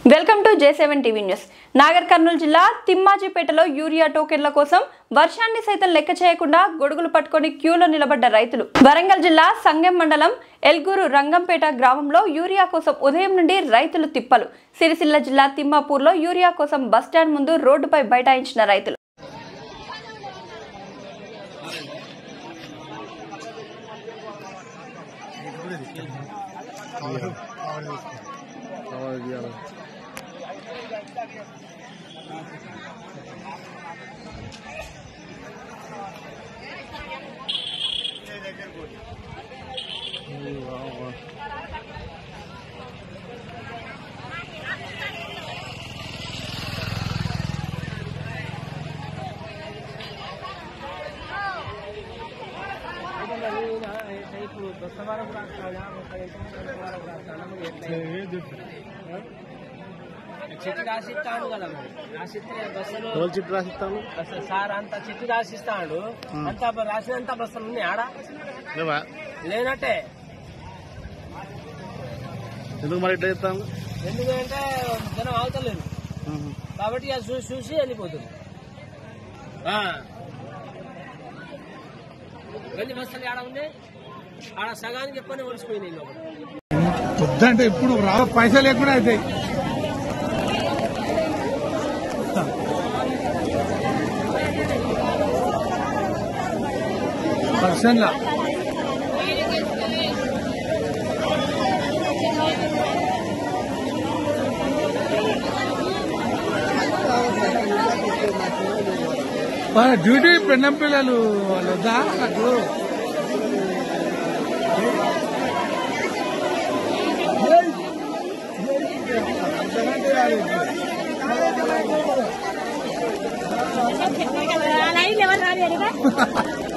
Welcome to J7 TV news. Nagar Kurnool జిల్లా తిమ్మాజిపేటలో urea టోకెన్ల కోసం వర్షాన్ని సైతం లెక్క చేయకుండా గొడుగులు పట్టుకొని క్యూలో నిలబడ్డ రైతులు. వరంగల్ జిల్లా సంగెం మండలం ఎల్గూరు రంగంపేట గ్రామంలో యూరియా కోసం ఉదయం నుండి రైతులు తిప్పలు. సిరిసిల్ల జిల్లా తిమ్మాపూర్లో యూరియా కోసం బస్టాండ్ ముందు రోడ్డుపై బైఠాయించిన రైతులు. చిట్టి రాసిస్తాడు కదా చిట్టి రాసిస్తాను సార్ అంత చిట్టి రాసిస్తాడు అంత రాసినంత బస్సులు ఉన్నాయి ఆడ లేనట్టే. ఎందుకు మరి ఇట్లా చెప్తాను? ఎందుకంటే జనం అవుతలేదు కాబట్టి అది చూసి చూసి వెళ్ళిపోతుంది. ఎన్ని బస్సులు ఆడ ఉన్నాయి? ఆడ సగానికి ఎక్కువనే ఒలిసిపోయినాయి. వద్దంటే ఇప్పుడు పైసలు లేకుండా అవుతాయి. పర్సన్లా డ్యూటీ పెన్నం పిల్లలు వాళ్ళు వద్దా నాకు ఎవరు రాదు